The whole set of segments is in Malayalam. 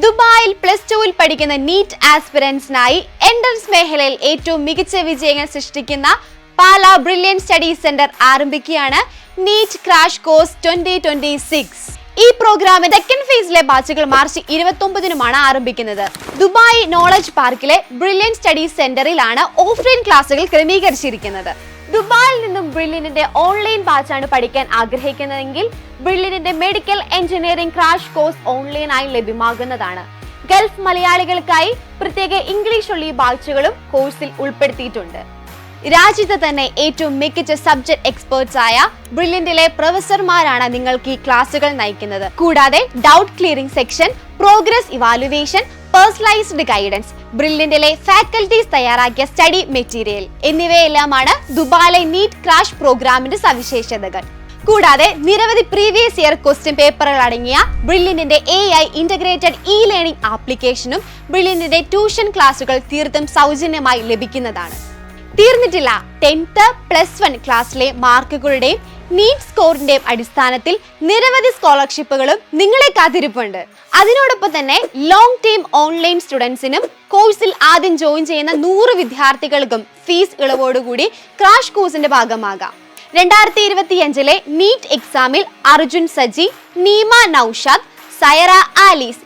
ദുബായിൽ +2 പഠിക്കുന്ന നീറ്റ് ആസ്പിരൻസിനായി എൻട്രൻസ് മേഖലയിൽ ഏറ്റവും മികച്ച വിജയങ്ങൾ സൃഷ്ടിക്കുന്ന പാല ബ്രില്യൻ സ്റ്റഡി സെന്റർ ആരംഭിക്കുകയാണ് നീറ്റ് ക്രാഷ് കോഴ്സ് 2026. ഈ പ്രോഗ്രാമിന്റെ സെക്കൻഡ് ഫേസിലെ ബാച്ചുകൾ മാർച്ച് 29-നുമാണ് ആരംഭിക്കുന്നത്. ദുബായ് നോളജ് പാർക്കിലെ ബ്രില്യൻ സ്റ്റഡി സെന്ററിലാണ് ഓഫ്ലൈൻ ക്ലാസുകൾ ക്രമീകരിച്ചിരിക്കുന്നത്. ദുബായിൽ നിന്നും ബ്രില്യന്റിന്റെ ഓൺലൈൻ ബാച്ചാണ് പഠിക്കാൻ ആഗ്രഹിക്കുന്നതെങ്കിൽ ബ്രില്യന്റിന്റെ മെഡിക്കൽ എഞ്ചിനീയറിംഗ് ക്രാഷ് കോഴ്സ് ഓൺലൈനായി ലഭ്യമാകുന്നതാണ്. ഗൾഫ് മലയാളികൾക്കായി പ്രത്യേക ഇംഗ്ലീഷ് ഒള്ളി ബാച്ചുകളും കോഴ്സിൽ ഉൾപ്പെടുത്തിയിട്ടുണ്ട്. രാജ്യത്തെ തന്നെ ഏറ്റവും മികച്ച സബ്ജക്ട് എക്സ്പേർട്സ് ആയ ബ്രില്യന്റിലെ പ്രൊഫസർമാരാണ് നിങ്ങൾക്ക് ഈ ക്ലാസുകൾ നയിക്കുന്നത്. കൂടാതെ doubt clearing section, progress evaluation, personalised guidance, ബ്രില്യന്റിലെ ഫാക്കൽറ്റീസ് തയ്യാറാക്കിയ സ്റ്റഡി മെറ്റീരിയൽ എന്നിവയെല്ലാമാണ് ദുബായിലെ നീറ്റ് ക്രാഷ് പ്രോഗ്രാമിന്റെ സവിശേഷതകൾ. കൂടാതെ നിരവധി പ്രീവിയസ് ഇയർ ക്വസ്റ്റ്യൻ പേപ്പറുകൾ അടങ്ങിയ ബ്രില്യന്റിന്റെ AI ഇന്റഗ്രേറ്റഡ് ലേണിംഗ് ആപ്ലിക്കേഷനും ബ്രില്യന്റിന്റെ ട്യൂഷൻ ക്ലാസുകൾ തീർത്തും സൗജന്യമായി ലഭിക്കുന്നതാണ്. തീർന്നിട്ടില്ല, 10th +1 ക്ലാസ്സിലെ മാർക്കുകളുടെയും നീറ്റ് സ്കോറിന്റെയും അടിസ്ഥാനത്തിൽ നിരവധി സ്കോളർഷിപ്പുകളും നിങ്ങളെ കാത്തിരിപ്പുണ്ട്. അതിനോടൊപ്പം തന്നെ ലോങ് ടൈം ഓൺലൈൻ സ്റ്റുഡൻസിനും കോഴ്സിൽ ആദ്യം ജോയിൻ ചെയ്യുന്ന 100 വിദ്യാർത്ഥികൾക്കും ഫീസ് ഇളവോടുകൂടി ക്രാഷ് കോഴ്സിന്റെ ഭാഗമാകാം. 2025-ലെ നീറ്റ് എക്സാമിൽ അർജുൻ സജി, നീമ നൌഷാദ്, സയറ ആലീസ്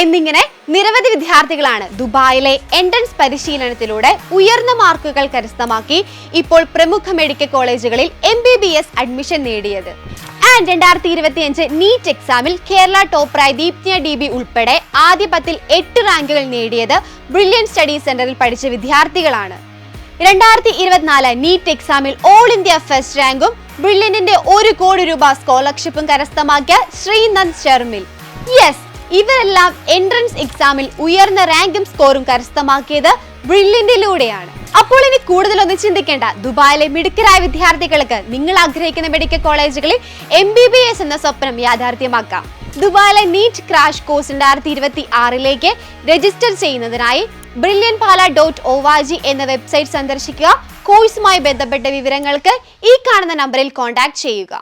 എന്നിങ്ങനെ നിരവധി വിദ്യാർത്ഥികളാണ് ദുബായിലെ എൻട്രൻസ് പരിശീലനത്തിലൂടെ ഉയർന്ന മാർക്കുകൾ കരസ്ഥമാക്കി ഇപ്പോൾ പ്രമുഖ മെഡിക്കൽ കോളേജുകളിൽ MBBS അഡ്മിഷൻ നേടിയത്. 2025 നീറ്റ് എക്സാമിൽ കേരള ടോപ്പറായ ദീപ്തിയ DB ഉൾപ്പെടെ ആദ്യ 10-ൽ 8 റാങ്കുകൾ നേടിയത് ബ്രില്യൻ സ്റ്റഡി സെന്ററിൽ പഠിച്ച വിദ്യാർത്ഥികളാണ്. 2024 നീറ്റ് എക്സാമിൽ ഓൾ ഇന്ത്യ ഫസ്റ്റ് റാങ്കും ബ്രില്യന്റിന്റെ 1 കോടി രൂപ സ്കോളർഷിപ്പും കരസ്ഥമാക്കിയ ശ്രീനന്ദ് ശർമിൽ. ഇവരെല്ലാം എൻട്രൻസ് എക്സാമിൽ ഉയർന്ന റാങ്കും സ്കോറും കരസ്ഥമാക്കിയത് ബ്രില്യന്റിലൂടെയാണ്. അപ്പോൾ ഇനി കൂടുതലൊന്നും ചിന്തിക്കേണ്ട. ദുബായിലെ മിടുക്കരായ വിദ്യാർത്ഥികൾക്ക് നിങ്ങൾ ആഗ്രഹിക്കുന്ന മെഡിക്കൽ കോളേജുകളിൽ MBBS എന്ന സ്വപ്നം യാഥാർത്ഥ്യമാക്കാം. ദുബായിലെ നീറ്റ് ക്രാഷ് കോഴ്സ് 2026-ലേക്ക് രജിസ്റ്റർ ചെയ്യുന്നതിനായി brilliantpala.org എന്ന വെബ്സൈറ്റ് സന്ദർശിക്കുക. കോഴ്സുമായി ബന്ധപ്പെട്ട വിവരങ്ങൾക്ക് ഈ കാണുന്ന നമ്പറിൽ കോൺടാക്ട് ചെയ്യുക.